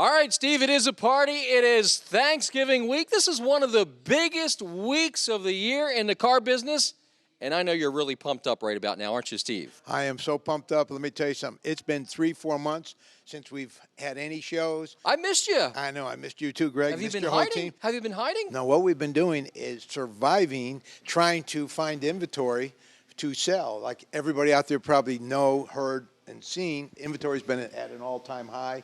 All right, Steve, it is a party. It is Thanksgiving week. This is one of the biggest weeks of the year in the car business. And I know you're really pumped up right about now, aren't you, Steve? I am so pumped up. Let me tell you something. It's been 3-4 months since we've had any shows. I missed you. I know. I missed you too, Greg. Have you Missed been your whole hiding? team. Have you been hiding? No, what we've been doing is surviving, trying to find inventory to sell. Like everybody out there probably know, heard, and seen, inventory's been at an all-time high.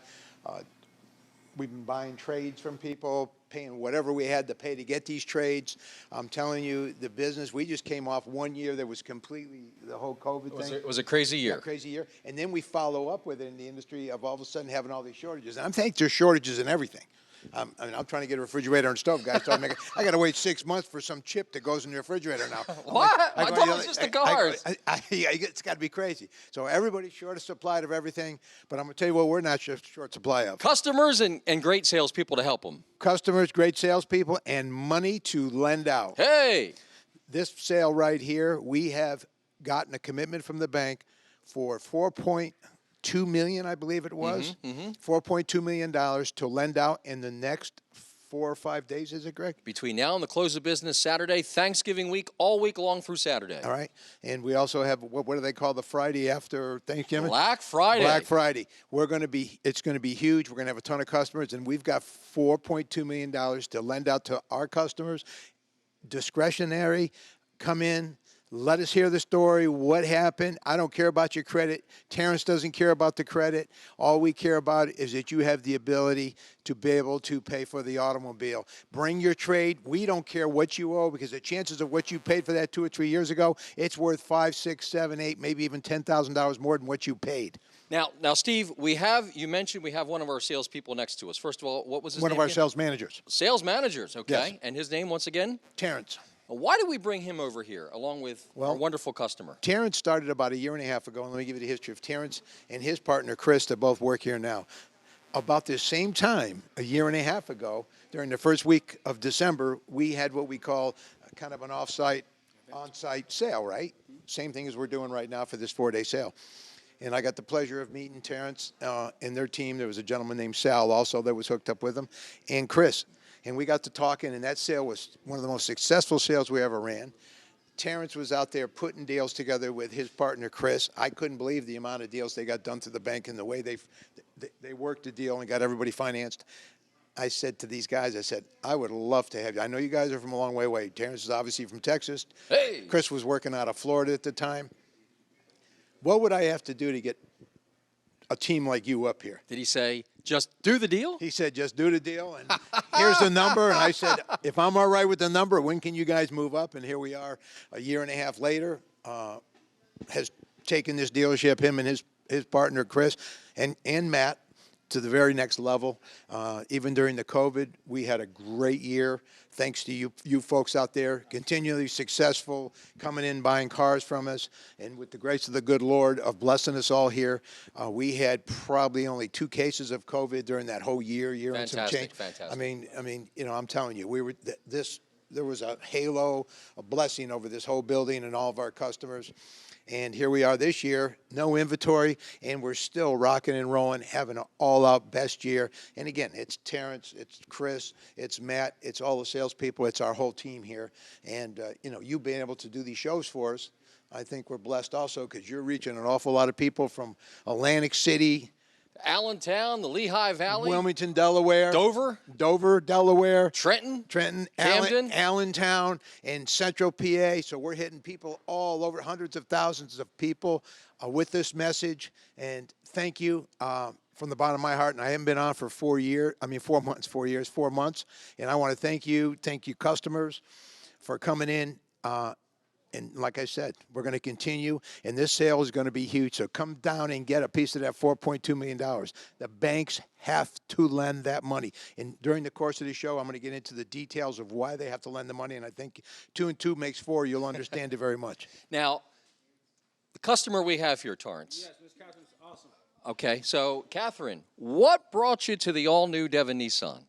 We've been buying trades from people, paying whatever we had to pay to get these trades. I'm telling you, the business, we just came off 1 year that was completely the whole COVID thing. It was a crazy year. Yeah, crazy year. And then we follow up with it in the industry of all of a sudden having all these shortages. And I'm thinking there's shortages in everything. I mean, I'm trying to get a refrigerator and stove, guys. So I got to wait 6 months for some chip that goes in the refrigerator now. What? I thought it was just the cars. It's got to be crazy. So everybody's short of supply of everything. But I'm going to tell you what we're not short supply of. Customers and great salespeople to help them. Customers, great salespeople, and money to lend out. Hey! This sale right here, we have gotten a commitment from the bank for $4.2 million, I believe it was. $4.2 million to lend out in the next 4 or 5 days, is it, Greg? Between now and the close of business Saturday, Thanksgiving week, all week long through Saturday. All right. And we also have, what do they call the Friday after Thanksgiving? Black Friday. Black Friday. It's going to be huge. We're going to have a ton of customers, and we've got $4.2 million to lend out to our customers. Discretionary, come in. Let us hear the story, what happened. I don't care about your credit. Terrence doesn't care about the credit. All we care about is that you have the ability to be able to pay for the automobile. Bring your trade. We don't care what you owe because the chances of what you paid for that 2 or 3 years ago, it's worth $5, $6, $7, $8, maybe even $10,000 more than what you paid. Now, Steve, you mentioned we have one of our salespeople next to us. First of all, what was his name? One of our again? sales managers. Sales managers, okay. Yes. And his name, once again? Terrence. Why did we bring him over here along with our wonderful customer? Terrence started about 1.5 years ago, and let me give you the history of Terrence and his partner, Chris, that both work here now. About the same time, 1.5 years ago, during the first week of December, we had what we call kind of an on-site sale, right? Same thing as we're doing right now for this 4-day sale. And I got the pleasure of meeting Terrence and their team. There was a gentleman named Sal also that was hooked up with them, and Chris. And we got to talking, and that sale was one of the most successful sales we ever ran. Terrence was out there putting deals together with his partner, Chris. I couldn't believe the amount of deals they got done through the bank and the way they worked the deal and got everybody financed. I said to these guys, I said, I would love to have you. I know you guys are from a long way away. Terrence is obviously from Texas. Hey! Chris was working out of Florida at the time. What would I have to do to get a team like you up here? Did he say, just do the deal? He said, just do the deal, and here's the number. And I said, if I'm all right with the number, when can you guys move up? And here we are 1.5 years later, has taken this dealership, him and his partner, Chris, and Matt, to the very next level. Even during the COVID, we had a great year. Thanks to you folks out there, continually successful, coming in, buying cars from us, and with the grace of the good Lord of blessing us all here, we had probably only 2 cases of COVID during that whole year and some change. Fantastic. I mean, you know, I'm telling you, there was a halo, a blessing over this whole building and all of our customers. And here we are this year, no inventory, and we're still rocking and rolling, having an all-out best year. And again, it's Terrence, it's Chris, it's Matt, it's all the salespeople, it's our whole team here. And, you know, you being able to do these shows for us, I think we're blessed also because you're reaching an awful lot of people from Atlantic City, Allentown, the Lehigh Valley, Wilmington, Delaware, Dover, Delaware, Trenton, Camden, Allentown, and Central PA. So we're hitting people all over, hundreds of thousands of people with this message. And thank you from the bottom of my heart. And I haven't been on for 4 months. And I want to thank you customers, for coming in. And like I said, we're going to continue, and this sale is going to be huge. So come down and get a piece of that $4.2 million. The banks have to lend that money. And during the course of the show, I'm going to get into the details of why they have to lend the money, and I think 2 and 2 makes 4. You'll understand it very much. Now, the customer we have here, Torrance. Yes, Miss Catherine's awesome. Okay, so Catherine, what brought you to the all-new Devon Nissan?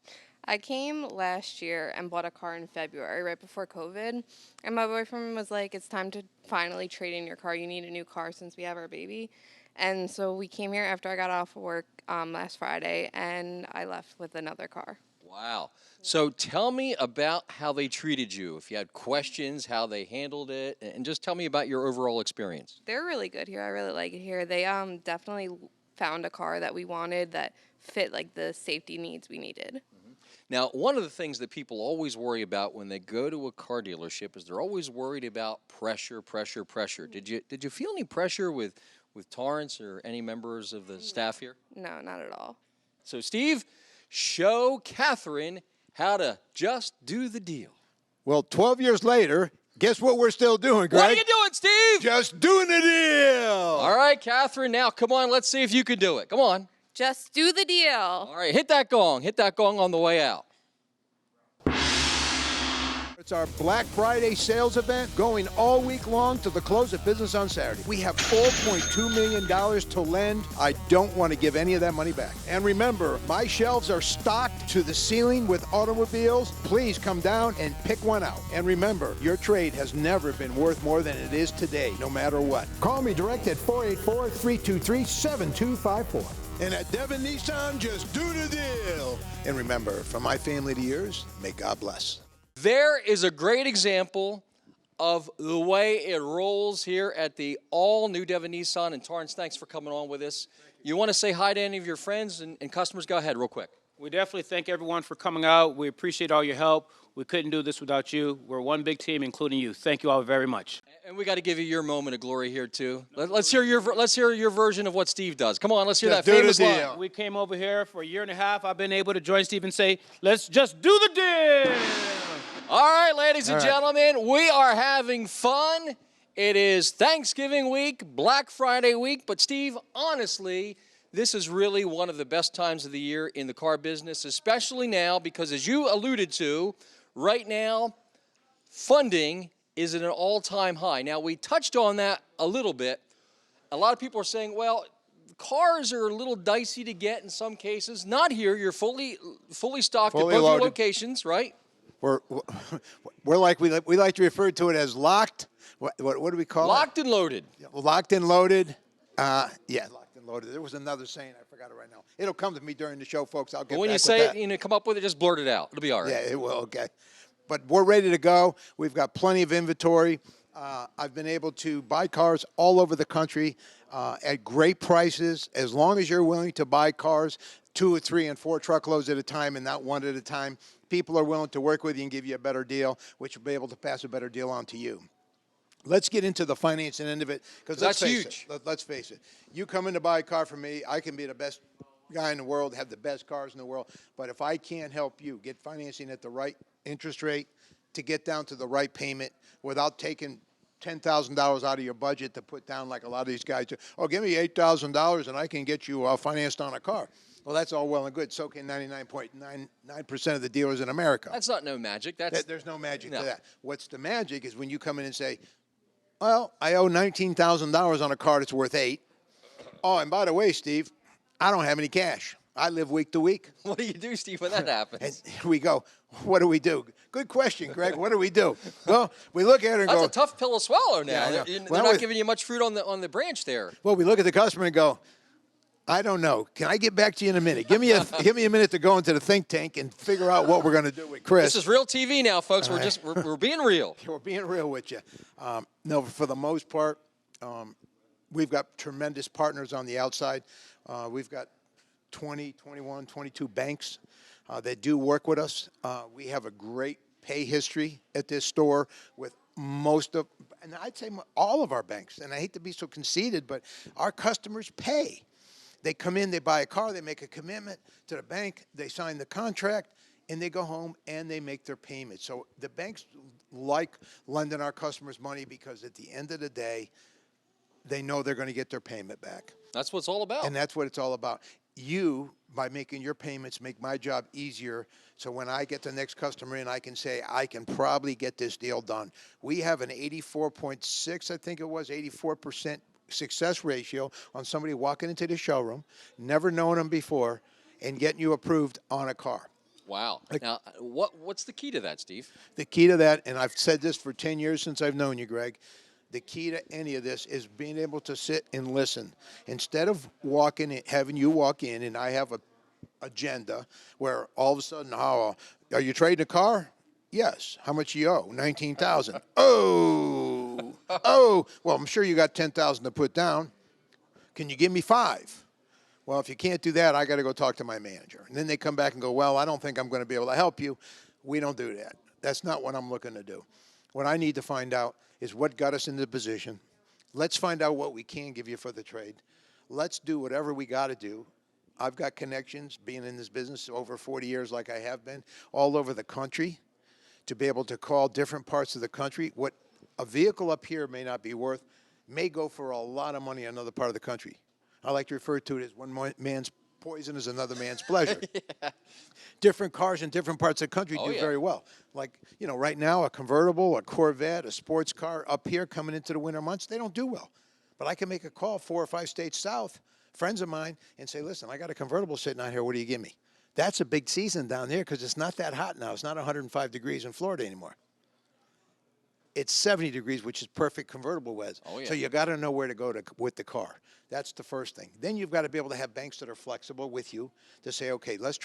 I came last year and bought a car in February, right before COVID. And my boyfriend was like, it's time to finally trade in your car. You need a new car since we have our baby. And so we came here after I got off of work last Friday, and I left with another car. Wow. So tell me about how they treated you. If you had questions, how they handled it, and just tell me about your overall experience. They're really good here. I really like it here. They definitely found a car that we wanted that fit like the safety needs we needed. Now, one of the things that people always worry about when they go to a car dealership is they're always worried about pressure, pressure, pressure. Did you feel any pressure with Torrance or any members of the staff here? No, not at all. So, Steve, show Catherine how to just do the deal. Well, 12 years later, guess what we're still doing, Greg? What are you doing, Steve? Just doing the deal. All right, Catherine, now come on, let's see if you can do it. Come on. Just do the deal. All right, hit that gong. Hit that gong on the way out. It's our Black Friday sales event going all week long to the close of business on Saturday. We have $4.2 million to lend. I don't want to give any of that money back. And remember, my shelves are stocked to the ceiling with automobiles. Please come down and pick one out. And remember, your trade has never been worth more than it is today, no matter what. Call me direct at 484-323-7254. And at Devon Nissan, just do the deal. And remember, from my family to yours, may God bless. There is a great example of the way it rolls here at the all-new Devon Nissan. And Torrance, thanks for coming on with us. You want to say hi to any of your friends and customers? Go ahead real quick. We definitely thank everyone for coming out. We appreciate all your help. We couldn't do this without you. We're one big team, including you. Thank you all very much. And we got to give you your moment of glory here too. Let's hear your version of what Steve does. Come on, let's hear that famous line. We came over here for a year and a half. I've been able to join Steve and say, let's just do the deal. All right, ladies and gentlemen, we are having fun. It is Thanksgiving week, Black Friday week, but Steve, honestly, this is really one of the best times of the year in the car business, especially now because, as you alluded to, right now, funding is at an all-time high. Now, we touched on that a little bit. A lot of people are saying, well, cars are a little dicey to get in some cases. Not here. You're fully stocked at both your locations, right? We're like we like to refer to it as locked. What do we call it? Locked and loaded. Locked and loaded. Yeah, locked and loaded. There was another saying, I forgot it right now. It'll come to me during the show, folks. I'll get But when back you with say that. it, come up with it, just blurt it out. It'll be all right. Yeah, it will. Okay, but we're ready to go. We've got plenty of inventory. I've been able to buy cars all over the country at great prices. As long as you're willing to buy cars 2 or 3 and 4 truckloads at a time and not one at a time, people are willing to work with you and give you a better deal, which will be able to pass a better deal on to you. Let's get into the financing end of it, because that's huge. Let's face it. You come in to buy a car from me, I can be the best guy in the world, have the best cars in the world, but if I can't help you get financing at the right interest rate to get down to the right payment without taking $10,000 out of your budget to put down like a lot of these guys do, oh, give me $8,000 and I can get you financed on a car. Well, that's all well and good. So can 99.99% of the dealers in America. That's not no magic. There's no magic to that. What's the magic is when you come in and say, well, I owe $19,000 on a car that's worth $8,000. Oh, and by the way, Steve, I don't have any cash. I live week to week. What do you do, Steve, when that happens? And here we go. What do we do? Good question, Greg. What do we do? Well, we look at it and That's go. That's a tough pill to swallow now. Yeah, They're not giving you much fruit on the branch there. Well, we look at the customer and go, I don't know. Can I get back to you in a minute? Give me a minute to go into the think tank and figure out what we're going to do with Chris. This is real TV now, folks. We're being real. We're being real with you. No, for the most part, we've got tremendous partners on the outside. We've got 20, 21, 22 banks that do work with us. We have a great pay history at this store with most of, and I'd say all of our banks. And I hate to be so conceited, but our customers pay. They come in, they buy a car, they make a commitment to the bank, they sign the contract, and they go home and they make their payment. So the banks like lending our customers money because at the end of the day, they know they're going to get their payment back. That's what it's all about. And that's what it's all about. You, by making your payments, make my job easier. So when I get the next customer in, I can say, I can probably get this deal done. We have an 84.6, I think it was, 84% success ratio on somebody walking into the showroom, never known them before, and getting you approved on a car. Wow. Now, what's the key to that, Steve? The key to that, and I've said this for 10 years since I've known you, Greg, the key to any of this is being able to sit and listen. Instead of having you walk in and I have a agenda where all of a sudden, are you trading a car? Yes. How much you owe? 19,000. Oh, well, I'm sure you got 10,000 to put down. Can you give me 5? Well, if you can't do that, I got to go talk to my manager. And then they come back and go, well, I don't think I'm going to be able to help you. We don't do that. That's not what I'm looking to do. What I need to find out is what got us in the position. Let's find out what we can give you for the trade. Let's do whatever we got to do. I've got connections, being in this business over 40 years like I have been, all over the country, to be able to call different parts of the country. What a vehicle up here may not be worth may go for a lot of money in another part of the country. I like to refer to it as one man's poison is another man's pleasure. Yeah. Different cars in different parts of the country do very well. Like, right now, a convertible, a Corvette, a sports car up here coming into the winter months, they don't do well. But I can make a call 4 or 5 states south, friends of mine, and say, listen, I got a convertible sitting out here. What do you give me? That's a big season down there because it's not that hot now. It's not 105 degrees in Florida anymore. It's 70 degrees, which is perfect convertible weather. Oh, yeah. So you got to know where to go with the car. That's the first thing. Then you've got to be able to have banks that are flexible with you to say, okay, let's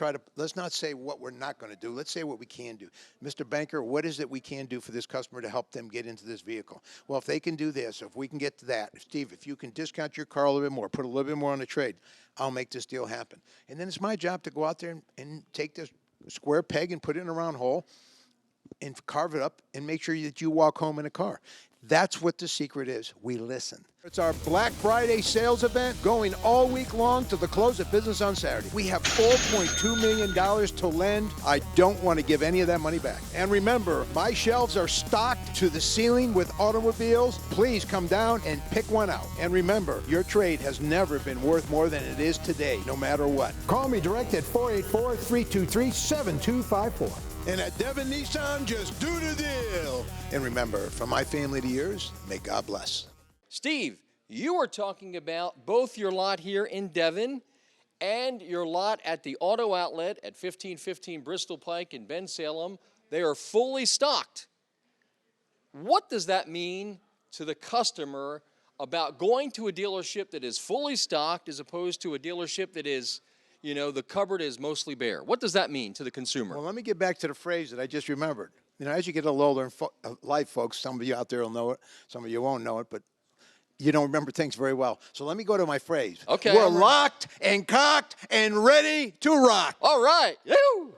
not say what we're not going to do. Let's say what we can do. Mr. Banker, what is it we can do for this customer to help them get into this vehicle? Well, if they can do this, if we can get to that, Steve, if you can discount your car a little bit more, put a little bit more on the trade, I'll make this deal happen. And then it's my job to go out there and take this square peg and put it in a round hole and carve it up and make sure that you walk home in a car. That's what the secret is. We listen. It's our Black Friday sales event going all week long to the close of business on Saturday. We have $4.2 million to lend. I don't want to give any of that money back. And remember, my shelves are stocked to the ceiling with automobiles. Please come down and pick one out. And remember, your trade has never been worth more than it is today, no matter what. Call me direct at 484-323-7254. And at Devon Nissan, just do the deal. And remember, from my family to yours, may God bless. Steve, you were talking about both your lot here in Devon and your lot at the auto outlet at 1515 Bristol Pike in Bensalem. They are fully stocked. What does that mean to the customer about going to a dealership that is fully stocked as opposed to a dealership that is, the cupboard is mostly bare? What does that mean to the consumer? Well, let me get back to the phrase that I just remembered. As you get a little older in life, folks, some of you out there will know it, some of you won't know it, but you don't remember things very well. So let me go to my phrase. Okay. We're locked and cocked and ready to rock. All right. Yoo!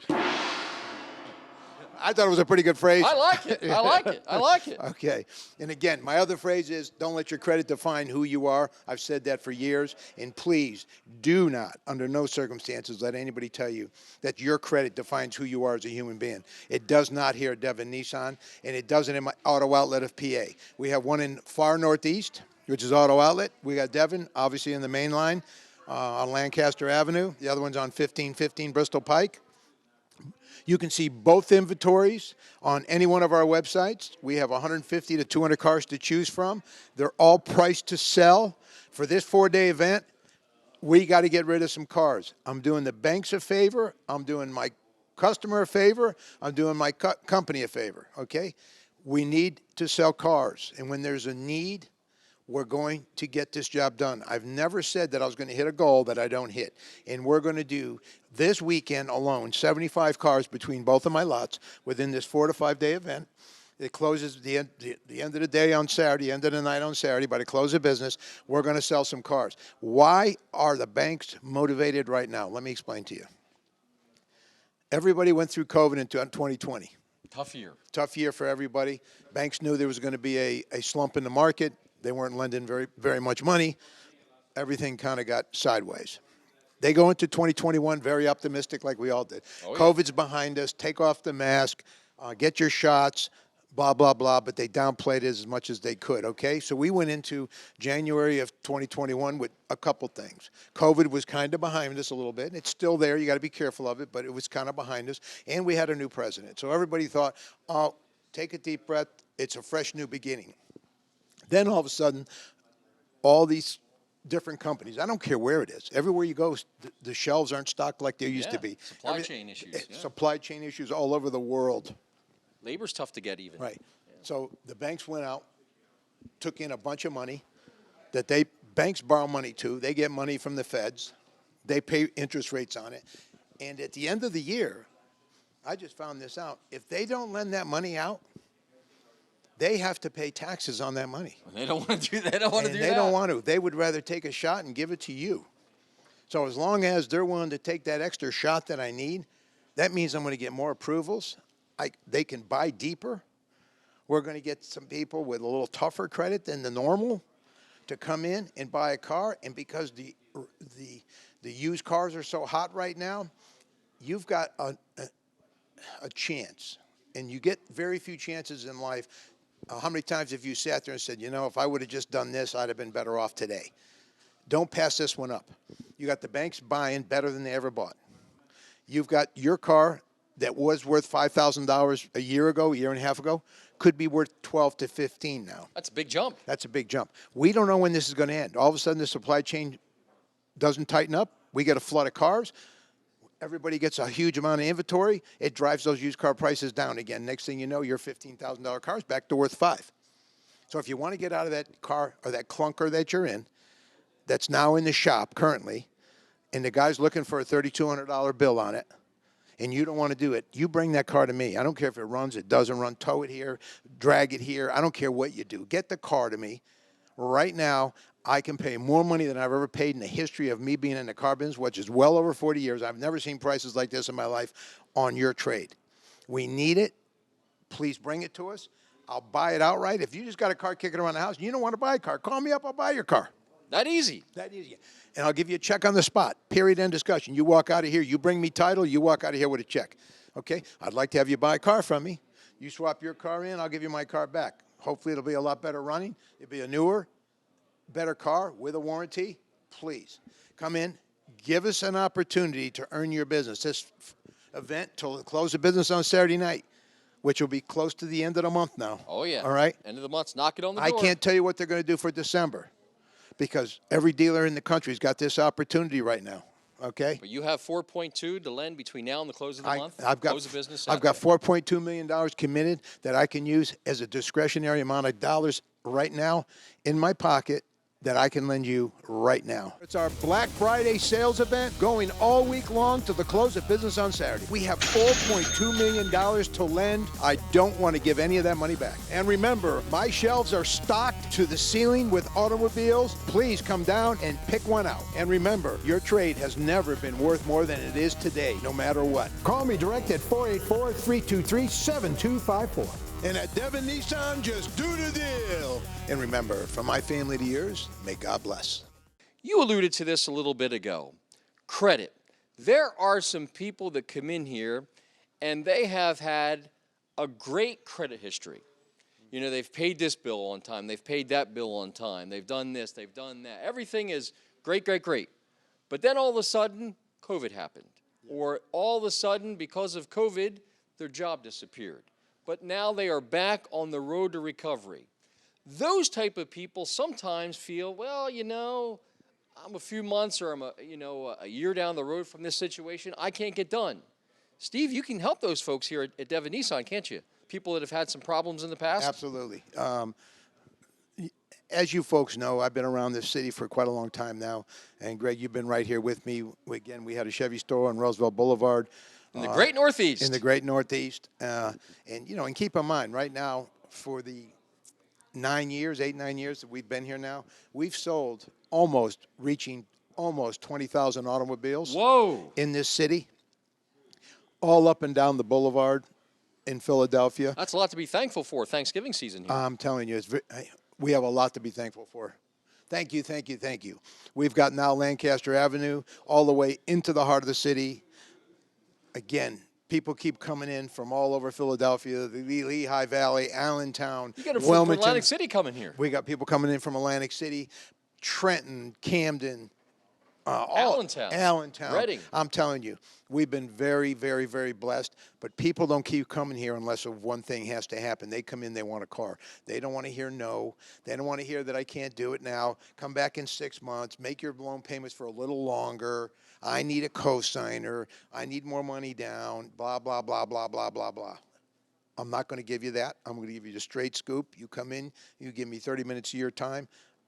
I thought it was a pretty good phrase. I like it. I like it. I like it. Okay. And again, my other phrase is don't let your credit define who you are. I've said that for years. And please do not, under no circumstances, let anybody tell you that your credit defines who you are as a human being. It does not here at Devon Nissan, and it doesn't in my auto outlet of PA. We have one in far northeast, which is auto outlet. We got Devon, obviously in the main line on Lancaster Avenue. The other one's on 1515 Bristol Pike. You can see both inventories on any one of our websites. We have 150 to 200 cars to choose from. They're all priced to sell. For this 4-day event, we got to get rid of some cars. I'm doing the banks a favor. I'm doing my customer a favor. I'm doing my company a favor, okay? We need to sell cars. And when there's a need, we're going to get this job done. I've never said that I was going to hit a goal that I don't hit. And we're going to do, this weekend alone, 75 cars between both of my lots within this 4 to 5 day event. It closes the end of the day on Saturday, end of the night on Saturday. By the close of business, we're going to sell some cars. Why are the banks motivated right now? Let me explain to you. Everybody went through COVID in 2020. Tough year. Tough year for everybody. Banks knew there was going to be a slump in the market. They weren't lending very, very much money. Everything kind of got sideways. They go into 2021 very optimistic like we all did. Oh, yeah. COVID's behind us. Take off the mask. Get your shots. Blah, blah, blah. But they downplayed it as much as they could, okay? So we went into January of 2021 with a couple things. COVID was kind of behind us a little bit. It's still there. You got to be careful of it. But it was kind of behind us. And we had a new president. So everybody thought, oh, take a deep breath. It's a fresh new beginning. Then all of a sudden, all these different companies. I don't care where it is. Everywhere you go, the shelves aren't stocked like they used to be. Supply chain issues. Yeah. Supply chain issues all over the world. Labor's tough to get even. Right. So the banks went out, took in a bunch of money that banks borrow money to. They get money from the feds. They pay interest rates on it. And at the end of the year, I just found this out. If they don't lend that money out, they have to pay taxes on that money. They don't want to do that. They don't want to do that. They don't want to. They would rather take a shot and give it to you. So as long as they're willing to take that extra shot that I need, that means I'm going to get more approvals. They can buy deeper. We're going to get some people with a little tougher credit than the normal to come in and buy a car. And because the used cars are so hot right now, you've got a chance. And you get very few chances in life. How many times have you sat there and said, you know, if I would have just done this, I'd have been better off today? Don't pass this one up. You got the banks buying better than they ever bought. You've got your car that was worth $5,000 a year and a half ago, could be worth 12 to 15 now. That's a big jump. That's a big jump. We don't know when this is going to end. All of a sudden, the supply chain doesn't tighten up. We get a flood of cars. Everybody gets a huge amount of inventory. It drives those used car prices down again. Next thing you know, your $15,000 car is back to worth $5,000. So if you want to get out of that car or that clunker that you're in, that's now in the shop currently, and the guy's looking for a $3,200 bill on it, and you don't want to do it, you bring that car to me. I don't care if it runs, it doesn't run, tow it here, drag it here. I don't care what you do. Get the car to me. Right now, I can pay more money than I've ever paid in the history of me being in the car business, which is well over 40 years. I've never seen prices like this in my life on your trade. We need it. Please bring it to us. I'll buy it outright. If you just got a car kicking around the house and you don't want to buy a car, call me up, I'll buy your car. That easy. That easy. And I'll give you a check on the spot. Period, end discussion. You walk out of here, you bring me title, you walk out of here with a check. Okay? I'd like to have you buy a car from me. You swap your car in, I'll give you my car back. Hopefully it'll be a lot better running. It'll be a newer, better car with a warranty. Please come in. Give us an opportunity to earn your business. This event till close the business on Saturday night, which will be close to the end of the month now. Oh, yeah. All right? End of the month, knock it on the door. I can't tell you what they're going to do for December because every dealer in the country's got this opportunity right now. Okay? But you have 4.2 to lend between now and the close of the month. Close of business I've got Saturday. $4.2 million committed that I can use as a discretionary amount of dollars right now in my pocket that I can lend you right now. It's our Black Friday sales event going all week long to the close of business on Saturday. We have $4.2 million to lend. I don't want to give any of that money back. And remember, my shelves are stocked to the ceiling with automobiles. Please come down and pick one out. And remember, your trade has never been worth more than it is today, no matter what. Call me direct at 484-323-7254. And at Devon Nissan, just do the deal. And remember, from my family to yours, may God bless. You alluded to this a little bit ago. Credit. There are some people that come in here and they have had a great credit history. You know, they've paid this bill on time. They've paid that bill on time. They've done this. They've done that. Everything is great, great, great. But then all of a sudden, COVID happened. Or all of a sudden, because of COVID, their job disappeared. But now they are back on the road to recovery. Those type of people sometimes feel, well, you know, I'm a few months or I'm a year down the road from this situation. I can't get done. Steve, you can help those folks here at Devon Nissan, can't you? People that have had some problems in the past? Absolutely. As you folks know, I've been around this city for quite a long time now. And, Greg, you've been right here with me. Again, we had a Chevy store on Roosevelt Boulevard. In the great Northeast. In the great Northeast. And keep in mind, right now, for the 9 years that we've been here now, we've sold reaching almost 20,000 automobiles. Whoa. In this city, all up and down the boulevard in Philadelphia. That's a lot to be thankful for Thanksgiving season here. I'm telling you, we have a lot to be thankful for. Thank you, thank you, thank you. We've got now Lancaster Avenue all the way into the heart of the city. Again, people keep coming in from all over Philadelphia, the Lehigh Valley, Allentown, You got from Wilmington. Atlantic City coming here. We got people coming in from Atlantic City, Trenton, Camden, Allentown. Allentown. Reading. I'm telling you, we've been very, very, very blessed. But people don't keep coming here unless one thing has to happen. They come in, they want a car. They don't want to hear no. They don't want to hear that I can't do it now. Come back in 6 months. Make your loan payments for a little longer. I need a cosigner. I need more money down. Blah, blah, blah, blah, blah, blah, blah. I'm not going to give you that. I'm going to give you the straight scoop. You come in, you give me 30 minutes of your time.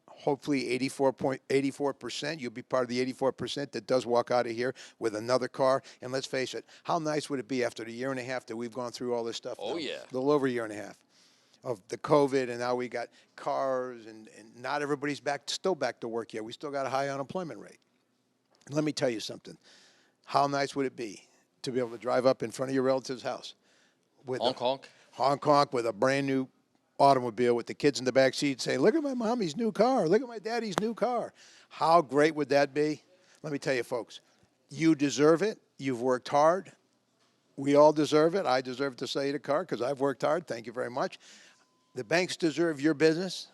Hopefully 84%. You'll be part of the 84% that does walk out of here with another car. And let's face it, how nice would it be after the year and a half that we've gone through all this stuff? Oh, now? yeah. A little over a year and a half of the COVID, and now we got cars, and not everybody's still back to work yet. We still got a high unemployment rate. And let me tell you something. How nice would it be to be able to drive up in front of your relative's house with honk honk with a brand new automobile with the kids in the back seat saying, look at my mommy's new car, look at my daddy's new car. How great would that be? Let me tell you, folks, you deserve it. You've worked hard. We all deserve it. I deserve to sell you the car because I've worked hard. Thank you very much. The banks deserve your business,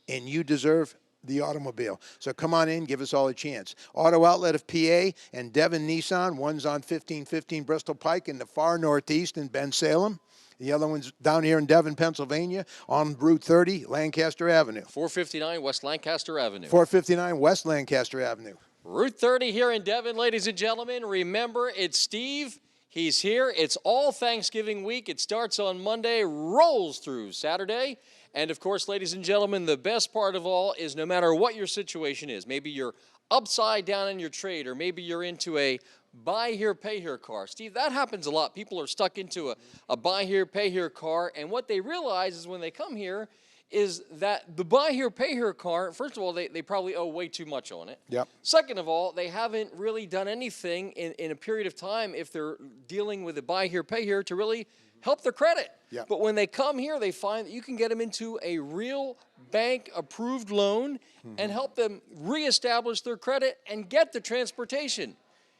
and you deserve the automobile. So come on in, give us all a chance. Auto Outlet of PA and Devon Nissan. One's on 1515 Bristol Pike in the far northeast in Bensalem. The other one's down here in Devon, Pennsylvania, on Route 30, Lancaster Avenue. 459 West Lancaster Avenue. 459 West Lancaster Avenue. Route 30 here in Devon, ladies and gentlemen. Remember, it's Steve. He's here. It's all Thanksgiving week. It starts on Monday, rolls through Saturday. And, of course, ladies and gentlemen, the best part of all is no matter what your situation is, maybe you're upside down in your trade, or maybe you're into a buy here, pay here car. Steve, that happens a lot. People are stuck into a buy here, pay here car, and what they realize is when they come here is that the buy here, pay here car, first of all, they probably owe way too much on it. Yep. Second of all, they haven't really done anything in a period of time if they're dealing with a buy here, pay here to really help their credit. Yep. But when they come here, they find that you can get them into a real bank-approved loan and help them reestablish their credit and get the transportation.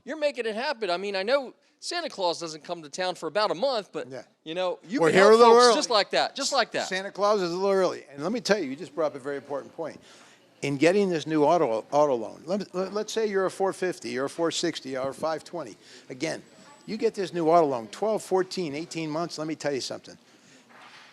You're making it happen. I mean, I know Santa Claus doesn't come to town for about a month, but, you know, you We're can here help a little folks early. just like that, just like that. Santa Claus is a little early. And let me tell you, you just brought up a very important point. In getting this new auto loan, let's say you're a 450 or a 460 or a 520. Again, you get this new auto loan, 12, 14, 18 months, let me tell you something.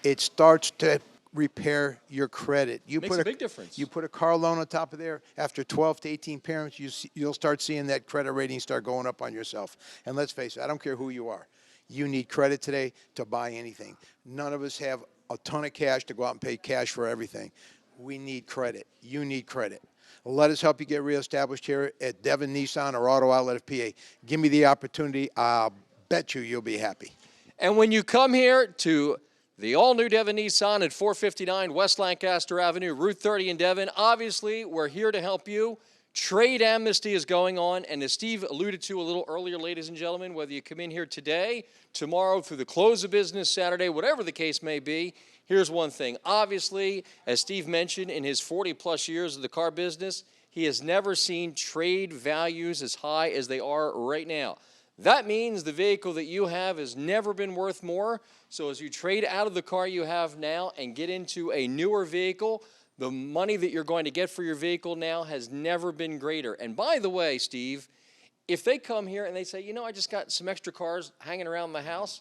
It starts to repair your credit. Makes a big difference. You put a car loan on top of there. After 12 to 18 payments, you'll start seeing that credit rating start going up on yourself. And let's face it, I don't care who you are. You need credit today to buy anything. None of us have a ton of cash to go out and pay cash for everything. We need credit. You need credit. Let us help you get reestablished here at Devon Nissan or Auto Outlet of PA. Give me the opportunity. I'll bet you'll be happy. And when you come here to the all-new Devon Nissan at 459 West Lancaster Avenue, Route 30 in Devon, obviously, we're here to help you. Trade amnesty is going on, and as Steve alluded to a little earlier, ladies and gentlemen, whether you come in here today, tomorrow, through the close of business Saturday, whatever the case may be, here's one thing. Obviously, as Steve mentioned, in his 40-plus years of the car business, he has never seen trade values as high as they are right now. That means the vehicle that you have has never been worth more. So as you trade out of the car you have now and get into a newer vehicle, the money that you're going to get for your vehicle now has never been greater. And by the way, Steve, if they come here and they say, you know, I just got some extra cars hanging around my house,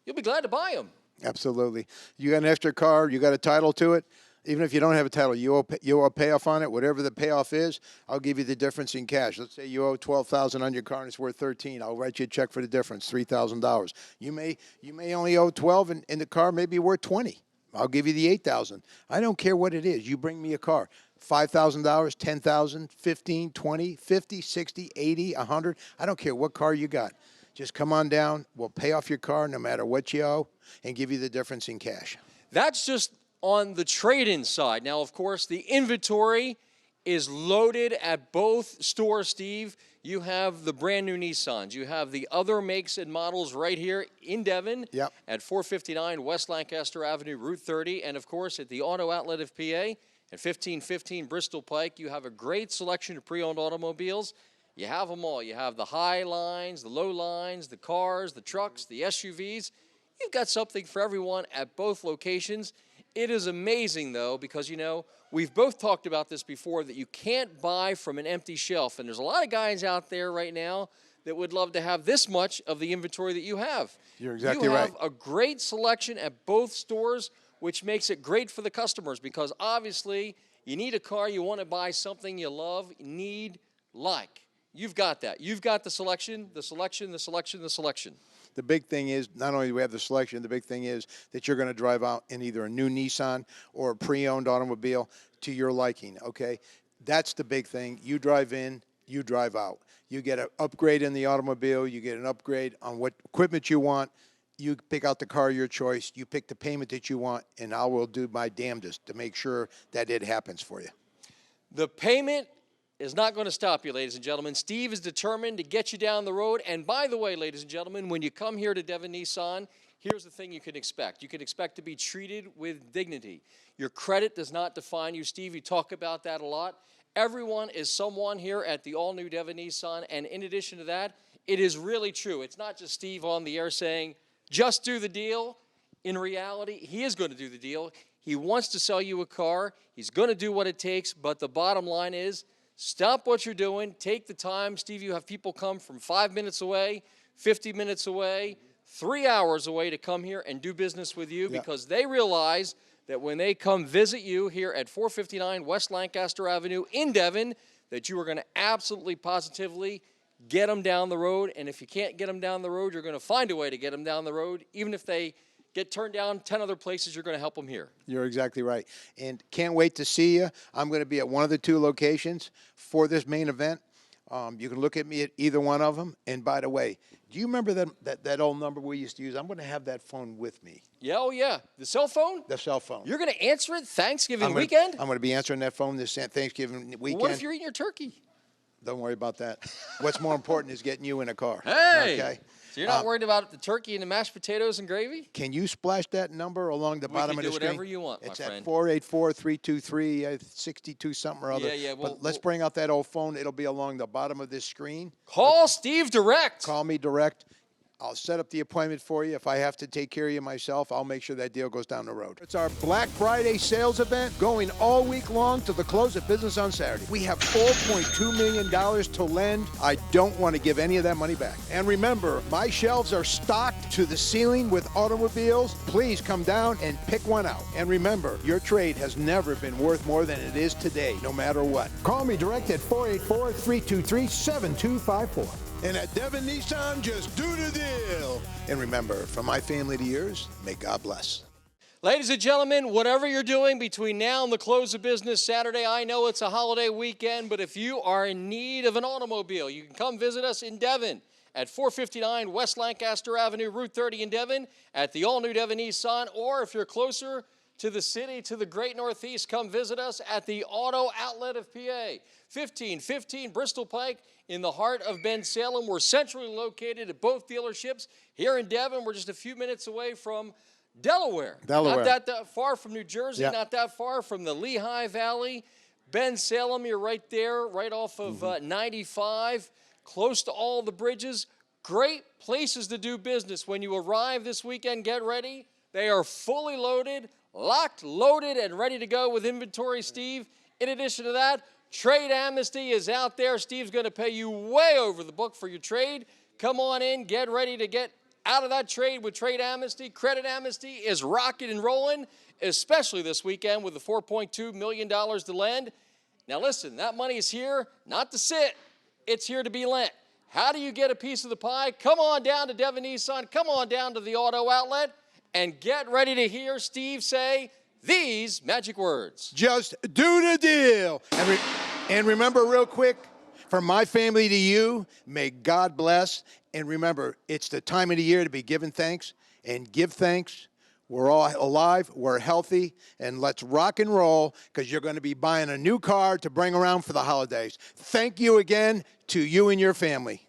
you'll be glad to buy them. Absolutely. You got an extra car, you got a title to it. Even if you don't have a title, you owe a payoff on it. Whatever the payoff is, I'll give you the difference in cash. Let's say you owe $12,000 on your car and it's worth $13,000. I'll write you a check for the difference, $3,000. You may only owe $12,000 and the car may be worth $20,000. I'll give you the $8,000. I don't care what it is. You bring me a car, $5,000, $10,000, $15,000, $20,000, $50,000, $60,000, $80,000, $100,000. I don't care what car you got. Just come on down. We'll pay off your car no matter what you owe and give you the difference in cash. That's just on the trade-in side. Now, of course, the inventory is loaded at both stores, Steve. You have the brand new Nissans. You have the other makes and models right here in Devon at 459 West Lancaster Avenue, Route 30. And, of course, at the Auto Outlet of PA at 1515 Bristol Pike, you have a great selection of pre-owned automobiles. You have them all. You have the high lines, the low lines, the cars, the trucks, the SUVs. You've got something for everyone at both locations. It is amazing, though, because, we've both talked about this before, that you can't buy from an empty shelf. And there's a lot of guys out there right now that would love to have this much of the inventory that you have. You're exactly right. You have a great selection at both stores, which makes it great for the customers because, obviously, you need a car, you want to buy something you love, need, like. You've got that. You've got the selection, the selection, the selection, the selection. The big thing is, not only do we have the selection, the big thing is that you're going to drive out in either a new Nissan or a pre-owned automobile to your liking, okay? That's the big thing. You drive in, you drive out. You get an upgrade in the automobile. You get an upgrade on what equipment you want. You pick out the car of your choice. You pick the payment that you want, and I will do my damnedest to make sure that it happens for you. The payment is not going to stop you, ladies and gentlemen. Steve is determined to get you down the road. And by the way, ladies and gentlemen, when you come here to Devon Nissan, here's the thing you can expect. You can expect to be treated with dignity. Your credit does not define you. Steve, you talk about that a lot. Everyone is someone here at the all-new Devon Nissan. And in addition to that, it is really true. It's not just Steve on the air saying, just do the deal. In reality, he is going to do the deal. He wants to sell you a car. He's going to do what it takes. But the bottom line is, stop what you're doing. Take the time. Steve, you have people come from 5 minutes away, 50 minutes away, 3 hours away to come here and do business with you because they realize that when they come visit you here at 459 West Lancaster Avenue in Devon, that you are going to absolutely positively get them down the road. And if you can't get them down the road, you're going to find a way to get them down the road. Even if they get turned down 10 other places, you're going to help them here. You're exactly right. And can't wait to see you. I'm going to be at one of the two locations for this main event. You can look at me at either one of them. And by the way, do you remember that old number we used to use? I'm going to have that phone with me. Yeah, oh yeah. The cell phone? The cell phone. You're going to answer it Thanksgiving weekend? I'm going to be answering that phone this Thanksgiving weekend. What if you're eating your turkey? Don't worry about that. What's more important is getting you in a car. Hey! Okay? So you're not worried about the turkey and the mashed potatoes and gravy? Can you splash that number along the bottom of the screen? We can do whatever you want, my friend. It's at 484-323-62 something or other. Yeah. But let's bring out that old phone. It'll be along the bottom of this screen. Call Steve direct. Call me direct. I'll set up the appointment for you. If I have to take care of you myself, I'll make sure that deal goes down the road. It's our Black Friday sales event going all week long to the close of business on Saturday. We have $4.2 million to lend. I don't want to give any of that money back. And remember, my shelves are stocked to the ceiling with automobiles. Please come down and pick one out. And remember, your trade has never been worth more than it is today, no matter what. Call me direct at 484-323-7254. And at Devon Nissan, just do the deal. And remember, from my family to yours, may God bless. Ladies and gentlemen, whatever you're doing between now and the close of business Saturday, I know it's a holiday weekend, but if you are in need of an automobile, you can come visit us in Devon at 459 West Lancaster Avenue, Route 30 in Devon, at the all-new Devon Nissan, or if you're closer to the city, to the great Northeast, come visit us at the Auto Outlet of PA, 1515 Bristol Pike in the heart of Bensalem. We're centrally located at both dealerships. Here in Devon, we're just a few minutes away from Delaware. Not that far from New Jersey, not that far from the Lehigh Valley. Bensalem, you're right there, right off of 95, close to all the bridges. Great places to do business. When you arrive this weekend, get ready. They are fully loaded, locked, loaded, and ready to go with inventory, Steve. In addition to that, trade amnesty is out there. Steve's going to pay you way over the book for your trade. Come on in, get ready to get out of that trade with trade amnesty. Credit amnesty is rocking and rolling, especially this weekend with the $4.2 million to lend. Now listen, that money is here not to sit. It's here to be lent. How do you get a piece of the pie? Come on down to Devon Nissan. Come on down to the Auto Outlet and get ready to hear Steve say these magic words. Just do the deal. And remember real quick, from my family to you, may God bless. And remember, it's the time of the year to be giving thanks and give thanks. We're all alive, we're healthy, and let's rock and roll because you're going to be buying a new car to bring around for the holidays. Thank you again to you and your family.